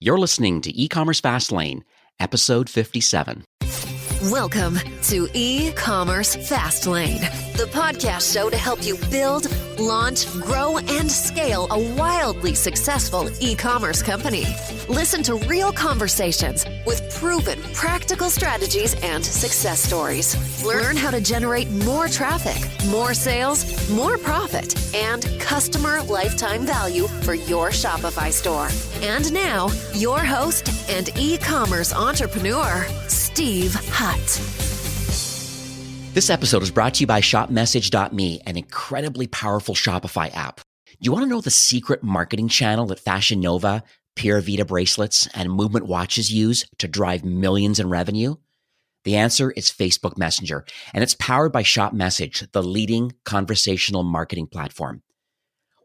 You're listening to E-Commerce Fastlane, episode 57. Welcome to E-Commerce Fastlane, the podcast show to help you build, launch, grow, and scale a wildly successful e-commerce company. Listen to real conversations with proven practical strategies and success stories. Learn how to generate more traffic, more sales, more profit, and customer lifetime value for your Shopify store. And now, your host and e-commerce entrepreneur, Steve Hutt. This episode is brought to you by ShopMessage.me, an incredibly powerful Shopify app. You want to know the secret marketing channel that Fashion Nova, Pura Vida bracelets, and Movement watches use to drive millions in revenue? The answer is Facebook Messenger, and it's powered by ShopMessage, the leading conversational marketing platform.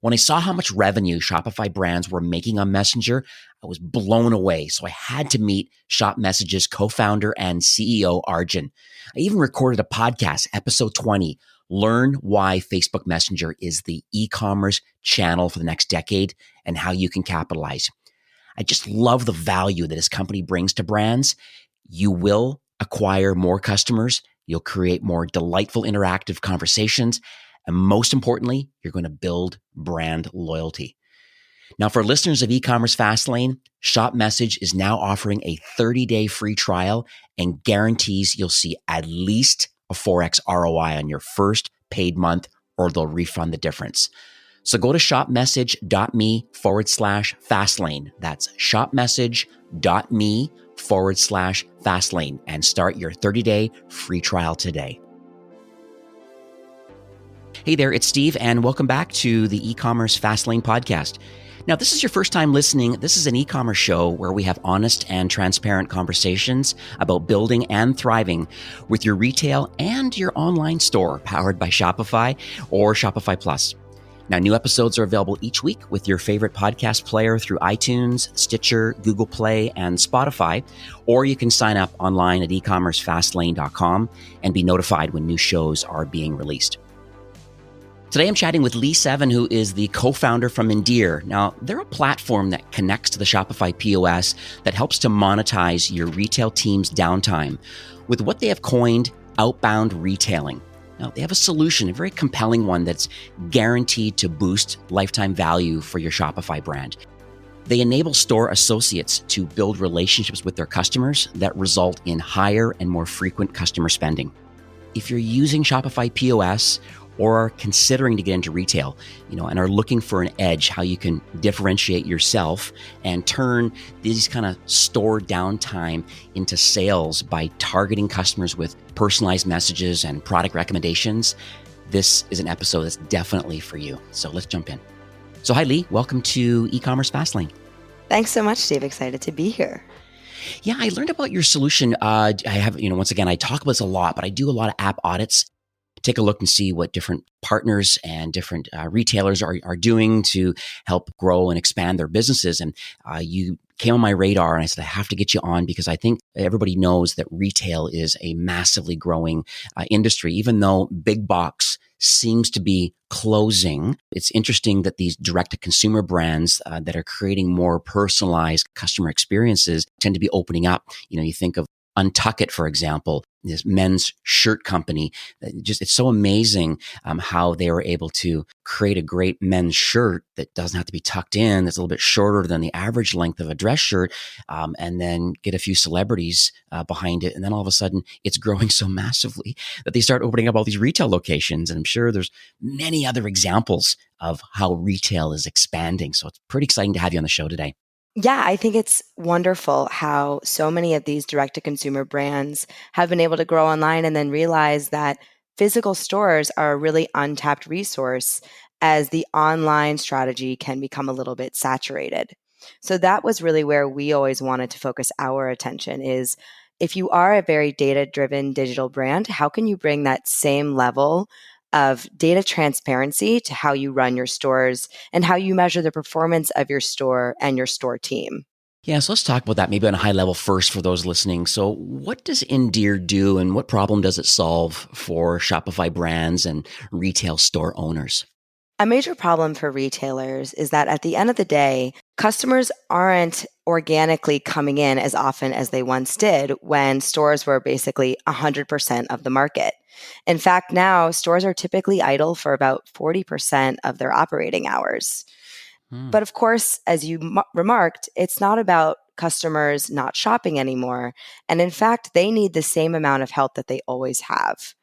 When I saw how much revenue Shopify brands were making on Messenger, I was blown away. So I had to meet ShopMessage's co-founder and CEO, Arjun. I even recorded a podcast, episode 20, Learn Why Facebook Messenger is the e-commerce channel for the next decade and how you can capitalize. I just love the value that his company brings to brands. You will acquire more customers. You'll create more delightful interactive conversations. And most importantly, you're going to build brand loyalty. Now, for listeners of E-Commerce Fastlane, ShopMessage is now offering a 30-day free trial and guarantees you'll see at least a 4x ROI on your first paid month, or they'll refund the difference. So go to shopmessage.me/Fastlane. That's shopmessage.me/Fastlane and start your 30-day free trial today. Hey there, it's Steve, and welcome back to the E-Commerce Fastlane podcast. Now, if this is your first time listening, this is an e-commerce show where we have honest and transparent conversations about building and thriving with your retail and your online store powered by Shopify or Shopify Plus. Now, new episodes are available each week with your favorite podcast player through iTunes, Stitcher, Google Play, and Spotify, or you can sign up online at ecommercefastlane.com and be notified when new shows are being released. Today, I'm chatting with Lee Seven, who is the co-founder from Endear. Now, they're a platform that connects to the Shopify POS that helps to monetize your retail team's downtime with what they have coined outbound retailing. Now, they have a solution, a very compelling one that's guaranteed to boost lifetime value for your Shopify brand. They enable store associates to build relationships with their customers that result in higher and more frequent customer spending. If you're using Shopify POS or are considering to get into retail, and are looking for an edge, how you can differentiate yourself and turn these kind of store downtime into sales by targeting customers with personalized messages and product recommendations, this is an episode that's definitely for you. So let's jump in. So hi, Lee. Welcome to E-Commerce Fastlane. Thanks so much, Steve. Excited to be here. Yeah, I learned about your solution. I have, once again, I talk about this a lot, but I do a lot of app audits. Take a look and see what different partners and different retailers are doing to help grow and expand their businesses. And you came on my radar and I said, I have to get you on because I think everybody knows that retail is a massively growing industry, even though big box seems to be closing. It's interesting that these direct-to-consumer brands that are creating more personalized customer experiences tend to be opening up. You think of Untapped, for example, this men's shirt company. It's so amazing how they were able to create a great men's shirt that doesn't have to be tucked in, that's a little bit shorter than the average length of a dress shirt, and then get a few celebrities behind it. And then all of a sudden, it's growing so massively that they start opening up all these retail locations. And I'm sure there's many other examples of how retail is expanding. So it's pretty exciting to have you on the show today. Yeah, I think it's wonderful how so many of these direct-to-consumer brands have been able to grow online and then realize that physical stores are a really untapped resource as the online strategy can become a little bit saturated. So that was really where we always wanted to focus our attention is if you are a very data-driven digital brand, how can you bring that same level of data transparency to how you run your stores and how you measure the performance of your store and your store team? Yeah, so let's talk about that maybe on a high level first for those listening. So what does Endear do and what problem does it solve for Shopify brands and retail store owners? A major problem for retailers is that at the end of the day, Customers aren't organically coming in as often as they once did when stores were basically 100% of the market. In fact, now stores are typically idle for about 40% of their operating hours. Hmm. But of course, as you remarked, it's not about customers not shopping anymore. And in fact, they need the same amount of help that they always have.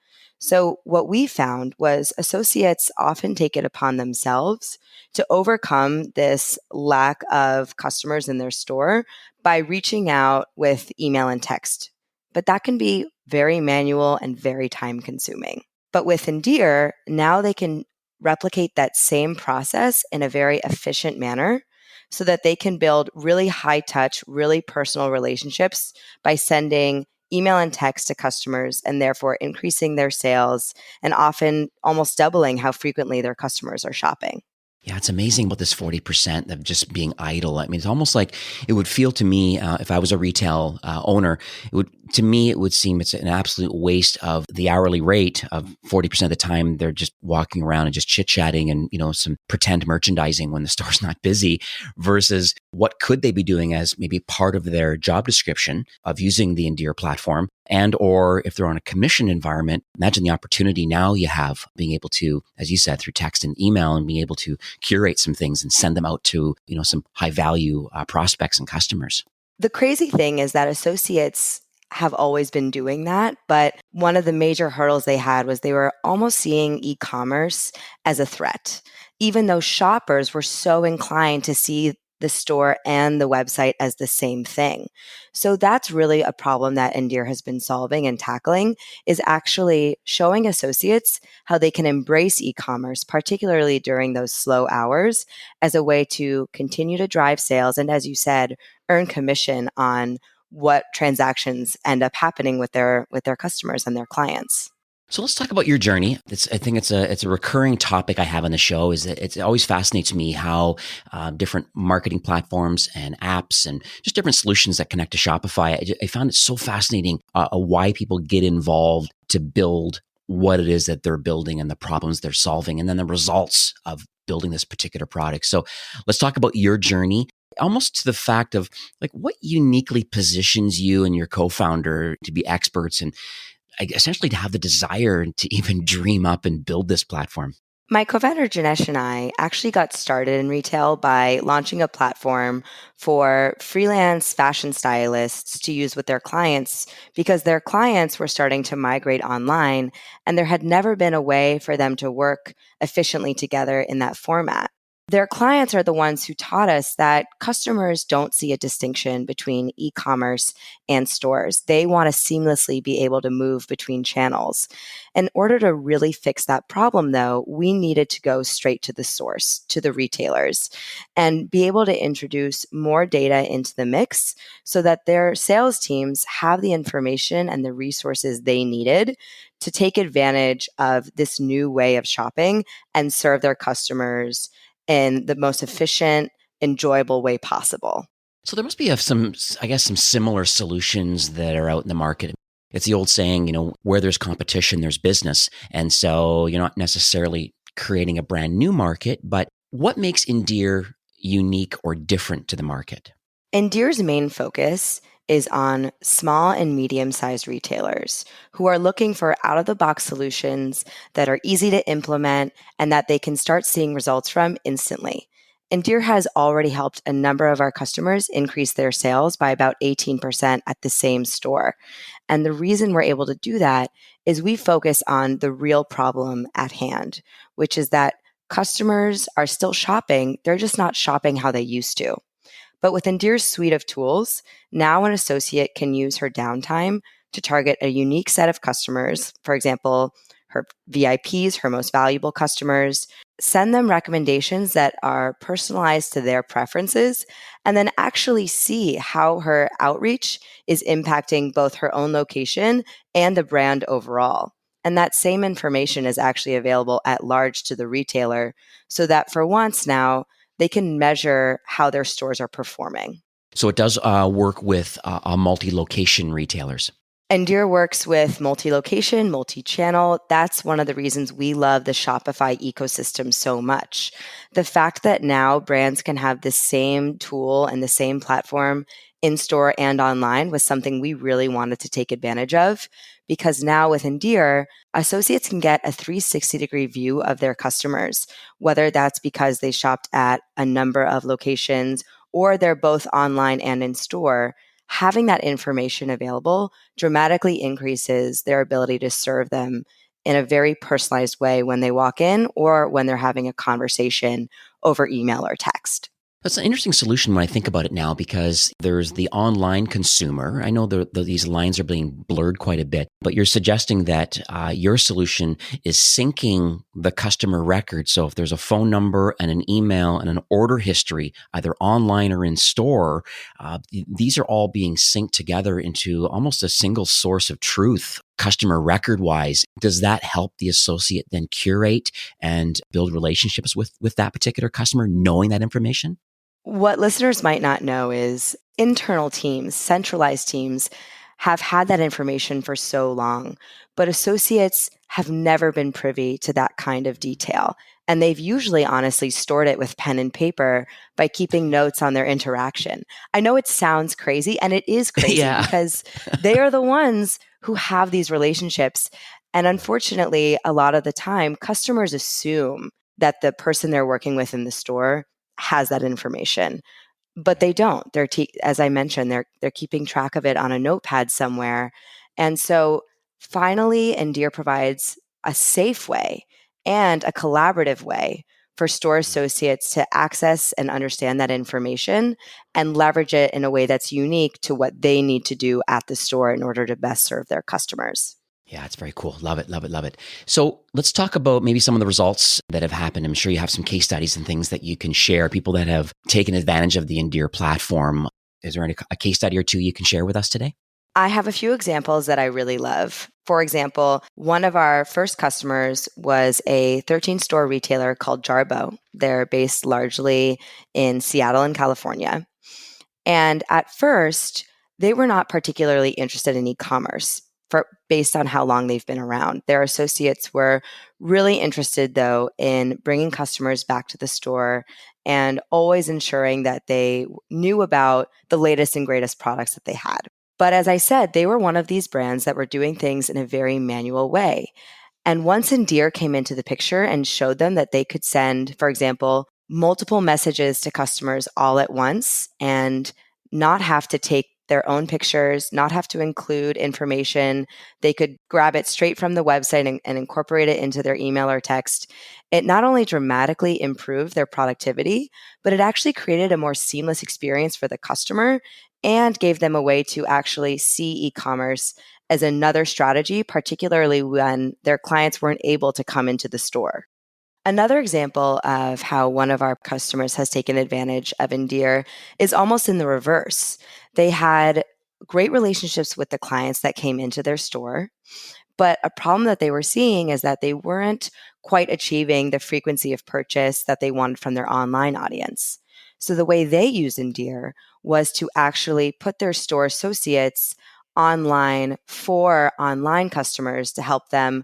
So, what we found was associates often take it upon themselves to overcome this lack of customers in their store by reaching out with email and text. But that can be very manual and very time consuming. But with Endear, now they can replicate that same process in a very efficient manner so that they can build really high touch, really personal relationships by sending email and text to customers and therefore increasing their sales and often almost doubling how frequently their customers are shopping. Yeah, it's amazing about this 40% of just being idle. I mean, it's almost like it would feel to me, if I was a retail owner, to me, it would seem it's an absolute waste of the hourly rate of 40% of the time. They're just walking around and just chit-chatting and, some pretend merchandising when the store's not busy versus what could they be doing as maybe part of their job description of using the Endear platform. And or if they're on a commission environment, imagine the opportunity now you have being able to, as you said, through text and email and being able to curate some things and send them out to, some high value prospects and customers. The crazy thing is that associates have always been doing that, but one of the major hurdles they had was they were almost seeing e-commerce as a threat, even though shoppers were so inclined to see the store and the website as the same thing. So that's really a problem that Endear has been solving and tackling, is actually showing associates how they can embrace e-commerce, particularly during those slow hours, as a way to continue to drive sales and, as you said, earn commission on what transactions end up happening with their customers and their clients. So let's talk about your journey. I think it's a recurring topic I have on the show. Is that it always fascinates me how different marketing platforms and apps and just different solutions that connect to Shopify. I found it so fascinating why people get involved to build what it is that they're building and the problems they're solving, and then the results of building this particular product. So let's talk about your journey. Almost to the fact of like what uniquely positions you and your co-founder to be experts and essentially to have the desire to even dream up and build this platform. My co-founder Janesh and I actually got started in retail by launching a platform for freelance fashion stylists to use with their clients because their clients were starting to migrate online and there had never been a way for them to work efficiently together in that format. Their clients are the ones who taught us that customers don't see a distinction between e-commerce and stores. They want to seamlessly be able to move between channels. In order to really fix that problem, though, we needed to go straight to the source, to the retailers, and be able to introduce more data into the mix so that their sales teams have the information and the resources they needed to take advantage of this new way of shopping and serve their customers in the most efficient, enjoyable way possible. So there must be some similar solutions that are out in the market. It's the old saying, where there's competition, there's business. And so you're not necessarily creating a brand new market, but what makes Endear unique or different to the market? Endear's main focus is on small and medium-sized retailers who are looking for out-of-the-box solutions that are easy to implement and that they can start seeing results from instantly. Endear has already helped a number of our customers increase their sales by about 18% at the same store. And the reason we're able to do that is we focus on the real problem at hand, which is that customers are still shopping, they're just not shopping how they used to. But with Endear's suite of tools, now an associate can use her downtime to target a unique set of customers, for example, her VIPs, her most valuable customers, send them recommendations that are personalized to their preferences, and then actually see how her outreach is impacting both her own location and the brand overall. And that same information is actually available at large to the retailer so that for once now, they can measure how their stores are performing. So it does work with multi-location retailers. Endear works with multi-location, multi-channel. That's one of the reasons we love the Shopify ecosystem so much. The fact that now brands can have the same tool and the same platform in store and online was something we really wanted to take advantage of, because now with Endear, associates can get a 360-degree view of their customers, whether that's because they shopped at a number of locations or they're both online and in store. Having that information available dramatically increases their ability to serve them in a very personalized way when they walk in or when they're having a conversation over email or text. That's an interesting solution when I think about it now, because there's the online consumer. I know these lines are being blurred quite a bit, but you're suggesting that your solution is syncing the customer record. So if there's a phone number and an email and an order history, either online or in store, these are all being synced together into almost a single source of truth. Customer record wise, does that help the associate then curate and build relationships with that particular customer, knowing that information? What listeners might not know is internal teams, centralized teams, have had that information for so long, but associates have never been privy to that kind of detail. And they've usually honestly stored it with pen and paper by keeping notes on their interaction. I know it sounds crazy, and it is crazy Yeah. because they are the ones who have these relationships. And unfortunately, a lot of the time, customers assume that the person they're working with in the store has that information, but they don't. As I mentioned, they're keeping track of it on a notepad somewhere. And so finally, Endear provides a safe way and a collaborative way for store associates to access and understand that information and leverage it in a way that's unique to what they need to do at the store in order to best serve their customers. Yeah, it's very cool. Love it, love it, love it. So let's talk about maybe some of the results that have happened. I'm sure you have some case studies and things that you can share, people that have taken advantage of the Endear platform. Is there a case study or two you can share with us today? I have a few examples that I really love. For example, one of our first customers was a 13-store retailer called Jarbo. They're based largely in Seattle and California. And at first, they were not particularly interested in e-commerce based on how long they've been around. Their associates were really interested, though, in bringing customers back to the store and always ensuring that they knew about the latest and greatest products that they had. But as I said, they were one of these brands that were doing things in a very manual way. And once Endear came into the picture and showed them that they could send, for example, multiple messages to customers all at once and not have to take their own pictures, not have to include information. They could grab it straight from the website and incorporate it into their email or text. It not only dramatically improved their productivity, but it actually created a more seamless experience for the customer and gave them a way to actually see e-commerce as another strategy, particularly when their clients weren't able to come into the store. Another example of how one of our customers has taken advantage of Endear is almost in the reverse. They had great relationships with the clients that came into their store, but a problem that they were seeing is that they weren't quite achieving the frequency of purchase that they wanted from their online audience. So the way they used Endear was to actually put their store associates online for online customers to help them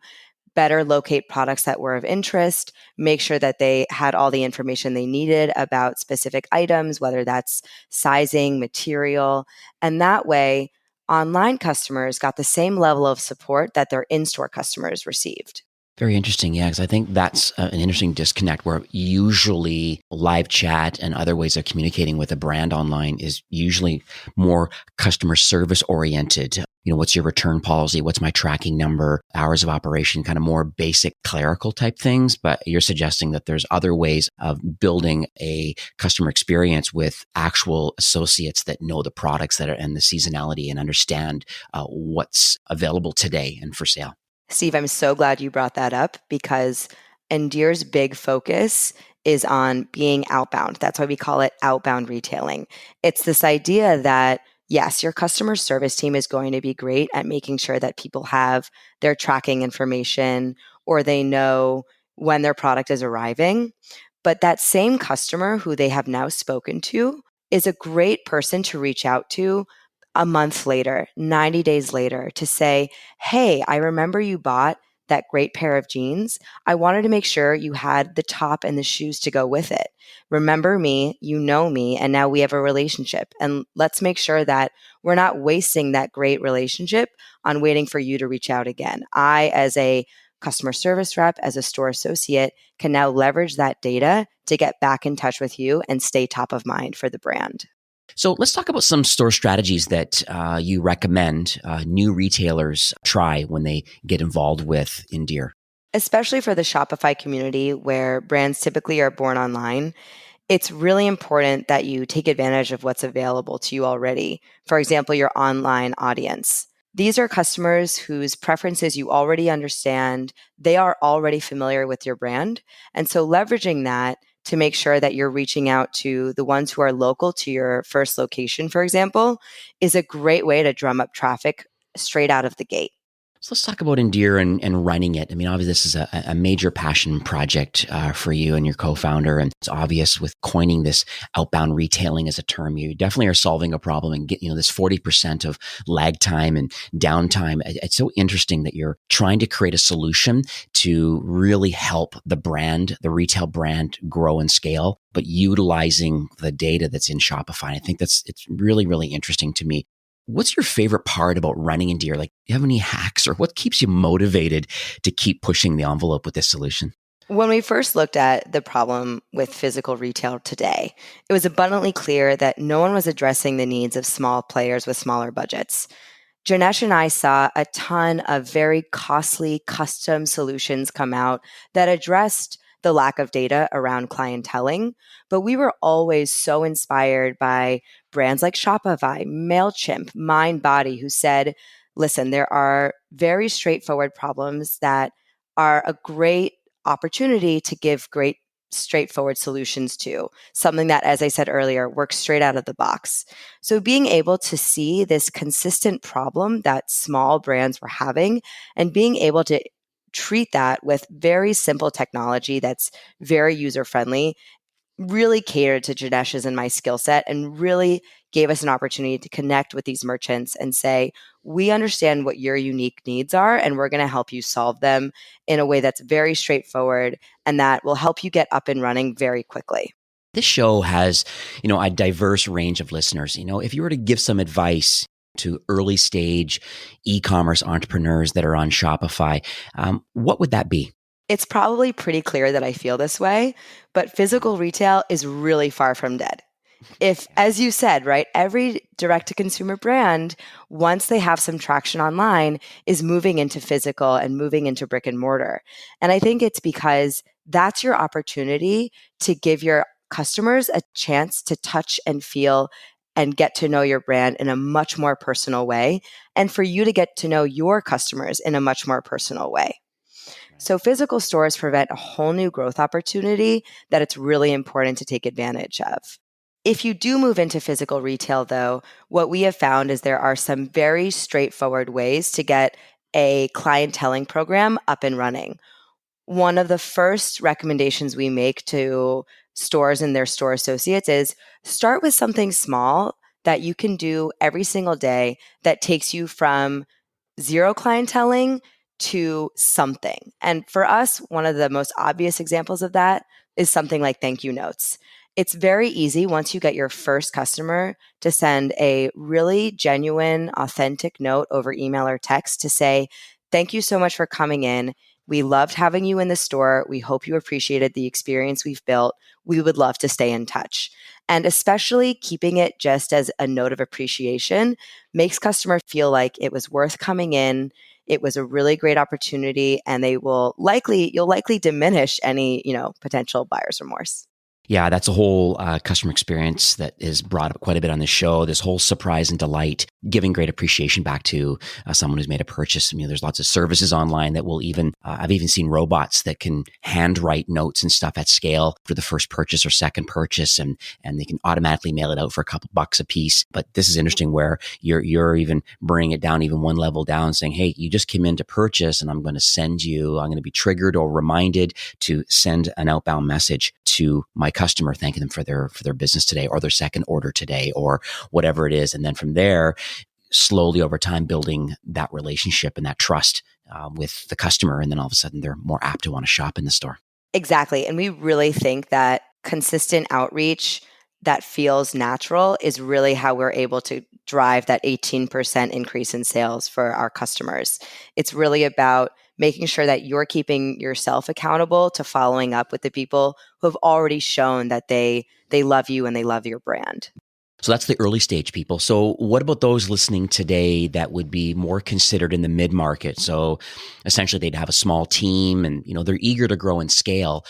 better locate products that were of interest, make sure that they had all the information they needed about specific items, whether that's sizing, material. And that way, online customers got the same level of support that their in-store customers received. Very interesting. Yeah, because I think that's an interesting disconnect where usually live chat and other ways of communicating with a brand online is usually more customer service oriented. You know, what's your return policy? What's my tracking number? Hours of operation, kind of more basic clerical type things. But you're suggesting that there's other ways of building a customer experience with actual associates that know the products that are and the seasonality and understand what's available today and for sale. Steve, I'm so glad you brought that up because Endear's big focus is on being outbound. That's why we call it outbound retailing. It's this idea that, yes, your customer service team is going to be great at making sure that people have their tracking information or they know when their product is arriving. But that same customer who they have now spoken to is a great person to reach out to a month later, 90 days later to say, hey, I remember you bought that great pair of jeans. I wanted to make sure you had the top and the shoes to go with it. Remember me, you know me, and now we have a relationship. And let's make sure that we're not wasting that great relationship on waiting for you to reach out again. I, as a customer service rep, as a store associate, can now leverage that data to get back in touch with you and stay top of mind for the brand. So let's talk about some store strategies that you recommend new retailers try when they get involved with Endear. Especially for the Shopify community where brands typically are born online, it's really important that you take advantage of what's available to you already. For example, your online audience. These are customers whose preferences you already understand. They are already familiar with your brand. And so leveraging that to make sure that you're reaching out to the ones who are local to your first location, for example, is a great way to drum up traffic straight out of the gate. So let's talk about Endear and running it. I mean, obviously, this is a major passion project for you and your co-founder. And it's obvious with coining this outbound retailing as a term, you definitely are solving a problem and get, this 40% of lag time and downtime. It's so interesting that you're trying to create a solution to really help the brand, the retail brand grow and scale, but utilizing the data that's in Shopify. I think it's really, really interesting to me. What's your favorite part about running Endear? Like, do you have any hacks or what keeps you motivated to keep pushing the envelope with this solution? When we first looked at the problem with physical retail today, it was abundantly clear that no one was addressing the needs of small players with smaller budgets. Janesh and I saw a ton of very costly custom solutions come out that addressed the lack of data around clienteling, but we were always so inspired by brands like Shopify, MailChimp, Mindbody, who said, listen, there are very straightforward problems that are a great opportunity to give great straightforward solutions to, something that, as I said earlier, works straight out of the box. So being able to see this consistent problem that small brands were having and being able to treat that with very simple technology that's very user-friendly really catered to Janesh's and my skill set and really gave us an opportunity to connect with these merchants and say, we understand what your unique needs are, and we're going to help you solve them in a way that's very straightforward and that will help you get up and running very quickly. This show has, a diverse range of listeners. If you were to give some advice to early stage e-commerce entrepreneurs that are on Shopify, what would that be? It's probably pretty clear that I feel this way, but physical retail is really far from dead. If, as you said, right, every direct-to-consumer brand, once they have some traction online, is moving into physical and moving into brick and mortar. And I think it's because that's your opportunity to give your customers a chance to touch and feel and get to know your brand in a much more personal way, and for you to get to know your customers in a much more personal way. So physical stores present a whole new growth opportunity that it's really important to take advantage of. If you do move into physical retail, though, what we have found is there are some very straightforward ways to get a clienteling program up and running. One of the first recommendations we make to stores and their store associates is start with something small that you can do every single day that takes you from zero clienteling to something. And for us, one of the most obvious examples of that is something like thank you notes. It's very easy once you get your first customer to send a really genuine, authentic note over email or text to say, thank you so much for coming in. We loved having you in the store. We hope you appreciated the experience we've built. We would love to stay in touch. And especially keeping it just as a note of appreciation makes customers feel like it was worth coming in. It was a really great opportunity, and you'll likely diminish any, potential buyer's remorse. Yeah, that's a whole customer experience that is brought up quite a bit on the show. This whole surprise and delight, giving great appreciation back to someone who's made a purchase. There's lots of services online that will even, I've even seen robots that can handwrite notes and stuff at scale for the first purchase or second purchase, and they can automatically mail it out for a couple bucks a piece. But this is interesting where you're even bringing it down even one level down, saying, hey, you just came in to purchase, and I'm going to be triggered or reminded to send an outbound message to my customer, thanking them for their business today or their second order today or whatever it is. And then from there, slowly over time building that relationship and that trust with the customer. And then all of a sudden they're more apt to want to shop in the store. Exactly. And we really think that consistent outreach that feels natural is really how we're able to drive that 18% increase in sales for our customers. It's really about making sure that you're keeping yourself accountable to following up with the people who have already shown that they love you and they love your brand. So that's the early stage people. So what about those listening today that would be more considered in the mid-market? So essentially they'd have a small team and, they're eager to grow and scale.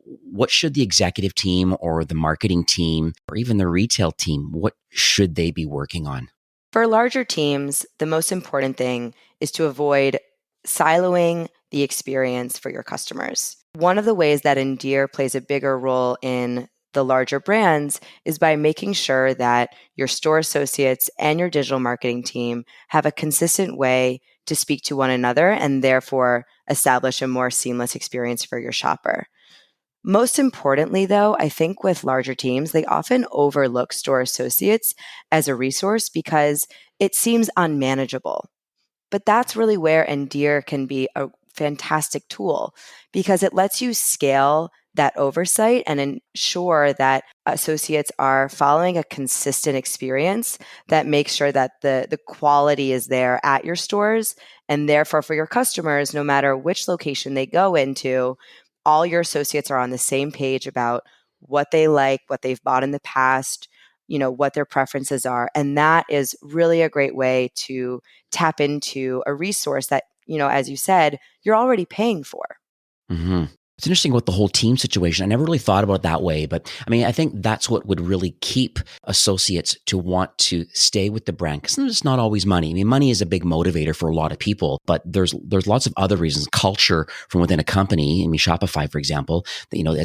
What should the executive team or the marketing team or even the retail team, what should they be working on? For larger teams, the most important thing is to avoid siloing the experience for your customers. One of the ways that Endear plays a bigger role in the larger brands is by making sure that your store associates and your digital marketing team have a consistent way to speak to one another and therefore establish a more seamless experience for your shopper. Most importantly, though, I think with larger teams, they often overlook store associates as a resource because it seems unmanageable. But that's really where Endear can be a fantastic tool because it lets you scale that oversight and ensure that associates are following a consistent experience that makes sure that the quality is there at your stores. And therefore, for your customers, no matter which location they go into, all your associates are on the same page about what they like, what they've bought in the past, what their preferences are. And that is really a great way to tap into a resource that, as you said, you're already paying for. Mm-hmm. It's interesting with the whole team situation. I never really thought about it that way, but I think that's what would really keep associates to want to stay with the brand because it's not always money. Money is a big motivator for a lot of people, but there's lots of other reasons. Culture from within a company. Shopify, for example,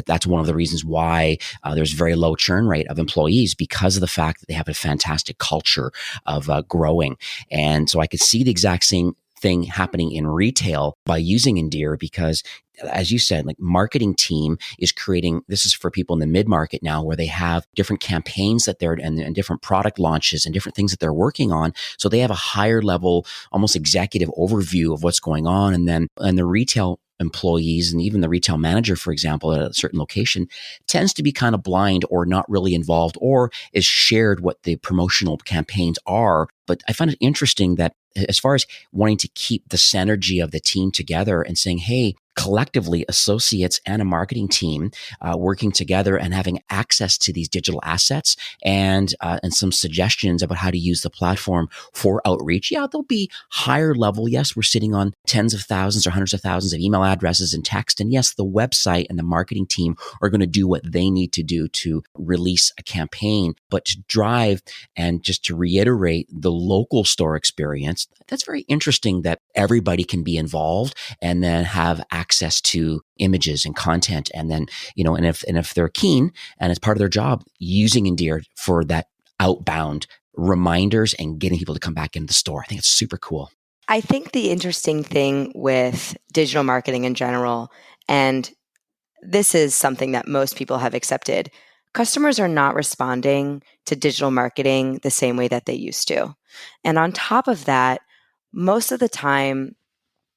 that's one of the reasons why there's very low churn rate of employees because of the fact that they have a fantastic culture of growing. And so I could see the exact same thing happening in retail by using Endear because as you said, like marketing team is creating, this is for people in the mid-market now where they have different campaigns that they're and different product launches and different things that they're working on. So they have a higher level, almost executive overview of what's going on. And the retail employees and even the retail manager, for example, at a certain location tends to be kind of blind or not really involved or is shared what the promotional campaigns are. But I find it interesting that as far as wanting to keep the synergy of the team together and saying, hey, collectively associates and a marketing team working together and having access to these digital assets and some suggestions about how to use the platform for outreach. Yeah, they'll be higher level. Yes, we're sitting on tens of thousands or hundreds of thousands of email addresses and text. And yes, the website and the marketing team are going to do what they need to do to release a campaign. But to drive and just to reiterate the local store experience, that's very interesting that everybody can be involved and then have access to images and content. And then, and if they're keen and it's part of their job, using Endear for that outbound reminders and getting people to come back into the store. I think it's super cool. I think the interesting thing with digital marketing in general, and this is something that most people have accepted, customers are not responding to digital marketing the same way that they used to. And on top of that, most of the time,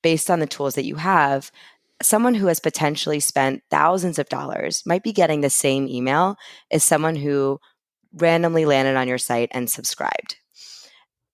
based on the tools that you have, someone who has potentially spent thousands of dollars might be getting the same email as someone who randomly landed on your site and subscribed.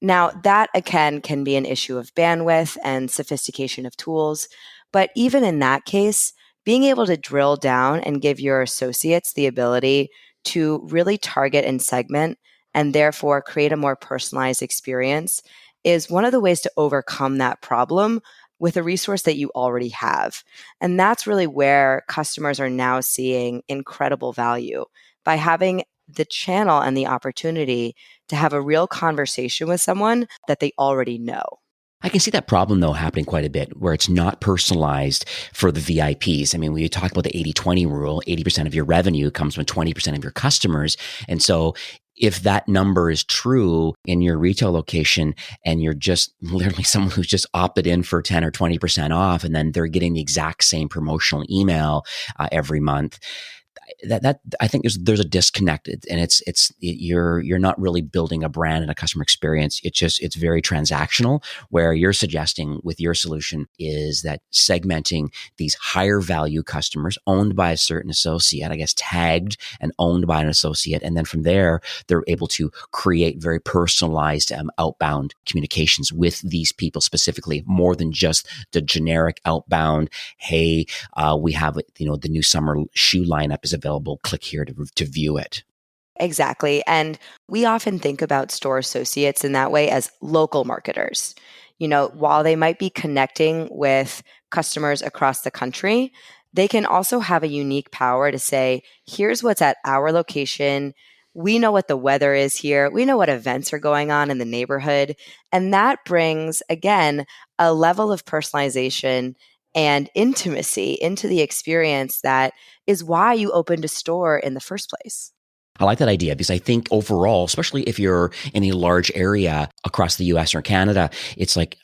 Now, that again can be an issue of bandwidth and sophistication of tools. But even in that case, being able to drill down and give your associates the ability to really target and segment and therefore create a more personalized experience is one of the ways to overcome that problem with a resource that you already have. And that's really where customers are now seeing incredible value by having the channel and the opportunity to have a real conversation with someone that they already know. I can see that problem, though, happening quite a bit where it's not personalized for the VIPs. We talk about the 80-20 rule. 80% of your revenue comes from 20% of your customers. And so if that number is true in your retail location and you're just literally someone who's just opted in for 10 or 20% off, and then they're getting the exact same promotional email every month, that I think there's a disconnect, and you're not really building a brand and a customer experience. It's very transactional. Where you're suggesting with your solution is that segmenting these higher value customers owned by a certain associate, I guess tagged and owned by an associate, and then from there they're able to create very personalized outbound communications with these people specifically, more than just the generic outbound. Hey, we have the new summer shoe lineup is available. Click here to view it. Exactly. And we often think about store associates in that way as local marketers. While they might be connecting with customers across the country, they can also have a unique power to say, here's what's at our location. We know what the weather is here. We know what events are going on in the neighborhood. And that brings, again, a level of personalization and intimacy into the experience that is why you opened a store in the first place. I like that idea because I think overall, especially if you're in a large area across the US or Canada, it's like,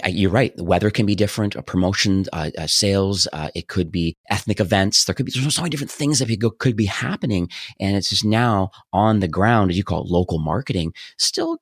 you're right. The weather can be different, a promotion, sales, it could be ethnic events. There's so many different things that could be happening. And it's just now on the ground, as you call it, local marketing. Still,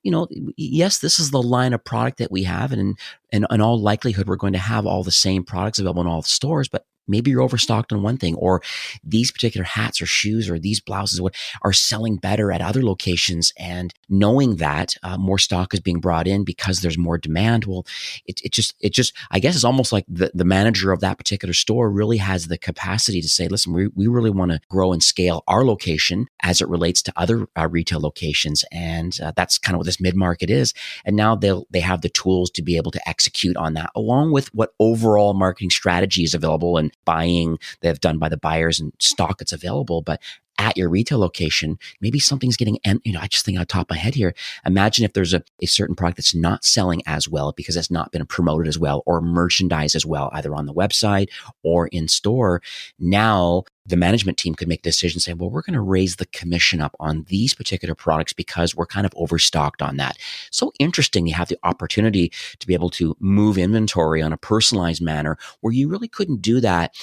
yes, this is the line of product that we have. And in all likelihood, we're going to have all the same products available in all the stores, but maybe you're overstocked on one thing, or these particular hats or shoes or these blouses are selling better at other locations. And knowing that more stock is being brought in because there's more demand, well, it just I guess it's almost like the manager of that particular store really has the capacity to say, listen, we really want to grow and scale our location as it relates to other retail locations, and that's kind of what this mid-market is. And now they have the tools to be able to execute on that, along with what overall marketing strategy is available and buying they've done by the buyers and stock that's available. But at your retail location, maybe something's getting, and I just think on top of my head here, imagine if there's a certain product that's not selling as well because it's not been promoted as well or merchandised as well, either on the website or in store. Now the management team could make a decision saying, well, we're going to raise the commission up on these particular products because we're kind of overstocked on that. So interesting. You have the opportunity to be able to move inventory on a personalized manner where you really couldn't do that.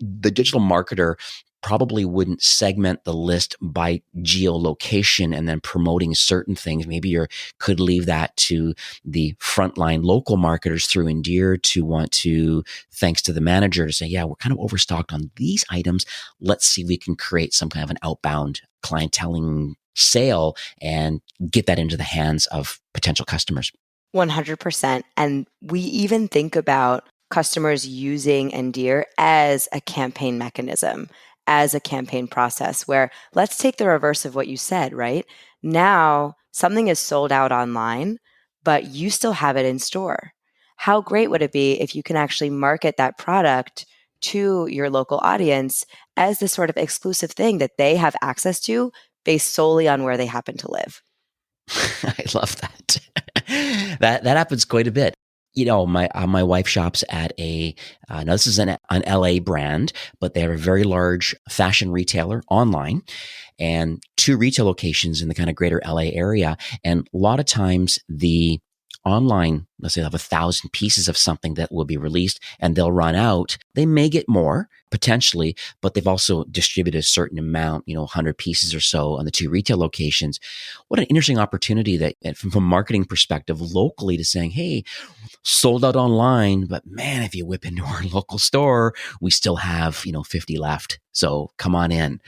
The digital marketer probably wouldn't segment the list by geolocation and then promoting certain things. Maybe you could leave that to the frontline local marketers through Endear to want to, thanks to the manager, to say, yeah, we're kind of overstocked on these items. Let's see if we can create some kind of an outbound clienteling sale and get that into the hands of potential customers. 100%. And we even think about customers using Endear as a campaign mechanism, as a campaign process, where let's take the reverse of what you said, right? Now something is sold out online, but you still have it in store. How great would it be if you can actually market that product to your local audience as this sort of exclusive thing that they have access to based solely on where they happen to live? I love that. That happens quite a bit. My wife shops at now this is an LA brand, but they have a very large fashion retailer online and 2 retail locations in the kind of greater LA area. And a lot of times the online, let's say they have 1,000 pieces of something that will be released and they'll run out. They may get more potentially, but they've also distributed a certain amount, 100 pieces or so on the 2 retail locations. What an interesting opportunity that from a marketing perspective locally to saying, hey, sold out online, but man, if you whip into our local store, we still have, 50 left. So come on in.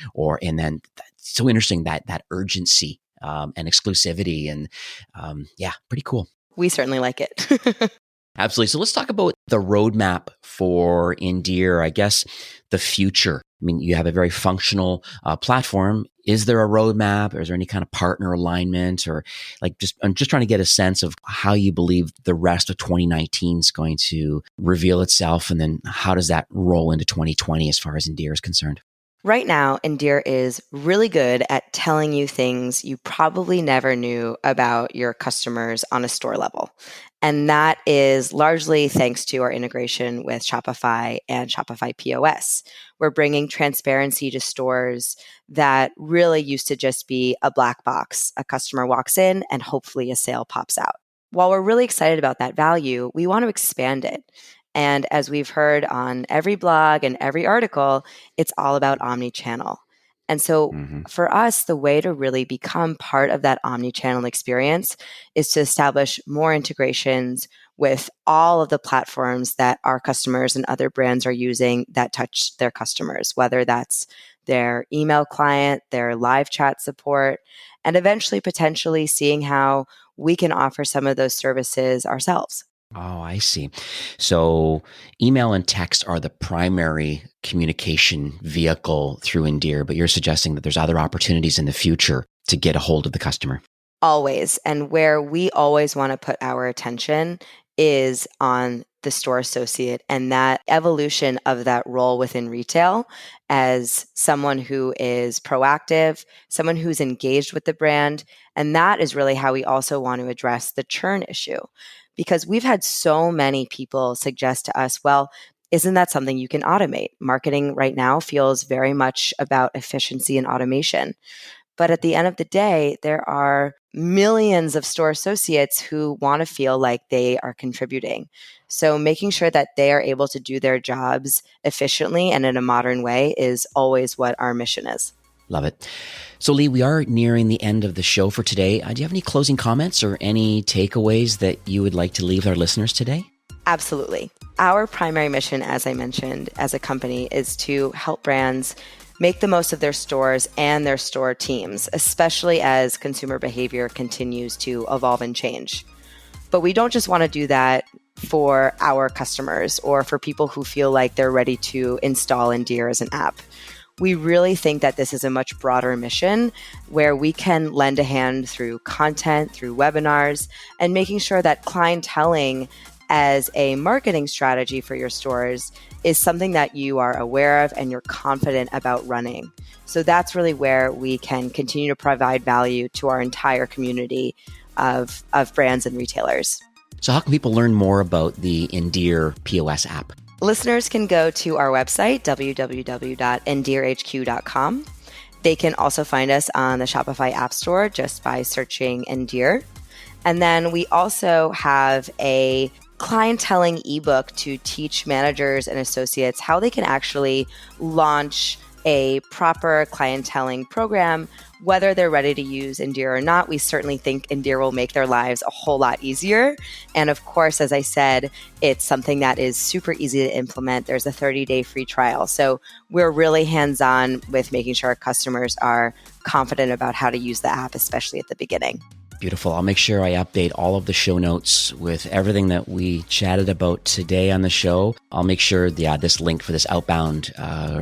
And then it's so interesting that urgency and exclusivity and pretty cool. We certainly like it. Absolutely. So let's talk about the roadmap for Endear. I guess the future. I mean, you have a very functional platform. Is there a roadmap? Or is there any kind of partner alignment? Or I'm just trying to get a sense of how you believe the rest of 2019 is going to reveal itself. And then how does that roll into 2020 as far as Endear is concerned? Right now, Endear is really good at telling you things you probably never knew about your customers on a store level. And that is largely thanks to our integration with Shopify and Shopify POS. We're bringing transparency to stores that really used to just be a black box. A customer walks in and hopefully a sale pops out. While we're really excited about that value, we want to expand it. And as we've heard on every blog and every article, it's all about omnichannel. And so for us, the way to really become part of that omnichannel experience is to establish more integrations with all of the platforms that our customers and other brands are using that touch their customers, whether that's their email client, their live chat support, and eventually potentially seeing how we can offer some of those services ourselves. Oh, I see. So email and text are the primary communication vehicle through Endear, but you're suggesting that there's other opportunities in the future to get a hold of the customer. Always. And where we always want to put our attention is on the store associate and that evolution of that role within retail as someone who is proactive, someone who's engaged with the brand. And that is really how we also want to address the churn issue. Because we've had so many people suggest to us, well, isn't that something you can automate? Marketing right now feels very much about efficiency and automation. But at the end of the day, there are millions of store associates who want to feel like they are contributing. So making sure that they are able to do their jobs efficiently and in a modern way is always what our mission is. Love it. So Lee, we are nearing the end of the show for today. Do you have any closing comments or any takeaways that you would like to leave our listeners today? Absolutely. Our primary mission, as I mentioned, as a company is to help brands make the most of their stores and their store teams, especially as consumer behavior continues to evolve and change. But we don't just want to do that for our customers or for people who feel like they're ready to install Endear as an app. We really think that this is a much broader mission where we can lend a hand through content, through webinars, and making sure that clienteling as a marketing strategy for your stores is something that you are aware of and you're confident about running. So that's really where we can continue to provide value to our entire community of brands and retailers. So how can people learn more about the Endear POS app? Listeners can go to our website, www.endearhq.com. They can also find us on the Shopify App Store just by searching Endear. And then we also have a clienteling ebook to teach managers and associates how they can actually launch a proper clienteling program, whether they're ready to use Endear or not. We certainly think Endear will make their lives a whole lot easier. And of course, as I said, it's something that is super easy to implement. There's a 30-day free trial. So we're really hands-on with making sure our customers are confident about how to use the app, especially at the beginning. Beautiful. I'll make sure I update all of the show notes with everything that we chatted about today on the show. I'll make sure this link for this outbound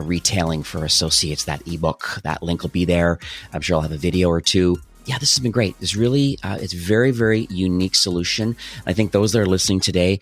retailing for associates, that ebook, that link will be there. I'm sure I'll have a video or two. Yeah, this has been great. It's really, it's very, very unique solution. I think those that are listening today,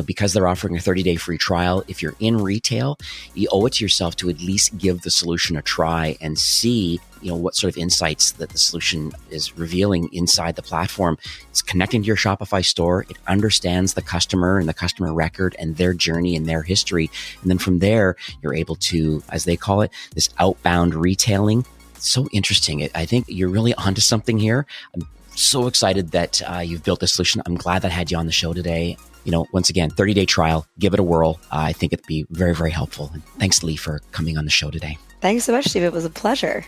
because they're offering a 30-day free trial, if you're in retail, you owe it to yourself to at least give the solution a try and see, what sort of insights that the solution is revealing inside the platform. It's connecting to your Shopify store. It understands the customer and the customer record and their journey and their history. And then from there, you're able to, as they call it, this outbound retailing. So interesting. I think you're really onto something here. I'm so excited that you've built this solution. I'm glad that I had you on the show today. Once again, 30-day trial, give it a whirl. I think it'd be very, very helpful. And thanks, Lee, for coming on the show today. Thanks so much, Steve. It was a pleasure.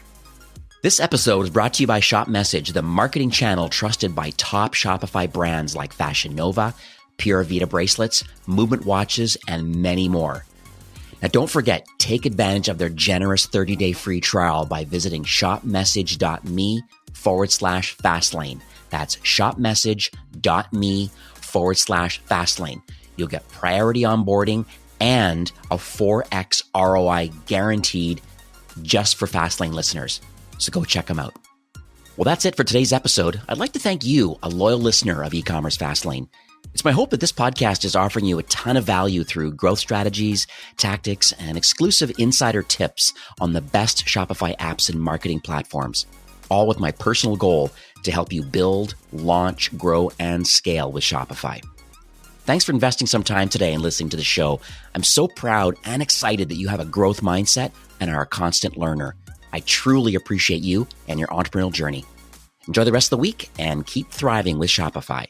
This episode is brought to you by Shop Message, the marketing channel trusted by top Shopify brands like Fashion Nova, Pura Vida bracelets, Movement watches, and many more. Now, don't forget, take advantage of their generous 30-day free trial by visiting shopmessage.me/fastlane. That's shopmessage.me/fastlane. You'll get priority onboarding and a 4x ROI guaranteed just for Fastlane listeners. So go check them out. Well, that's it for today's episode. I'd like to thank you, a loyal listener of e-commerce Fastlane. It's my hope that this podcast is offering you a ton of value through growth strategies, tactics, and exclusive insider tips on the best Shopify apps and marketing platforms, all with my personal goal to help you build, launch, grow, and scale with Shopify. Thanks for investing some time today and listening to the show. I'm so proud and excited that you have a growth mindset and are a constant learner. I truly appreciate you and your entrepreneurial journey. Enjoy the rest of the week and keep thriving with Shopify.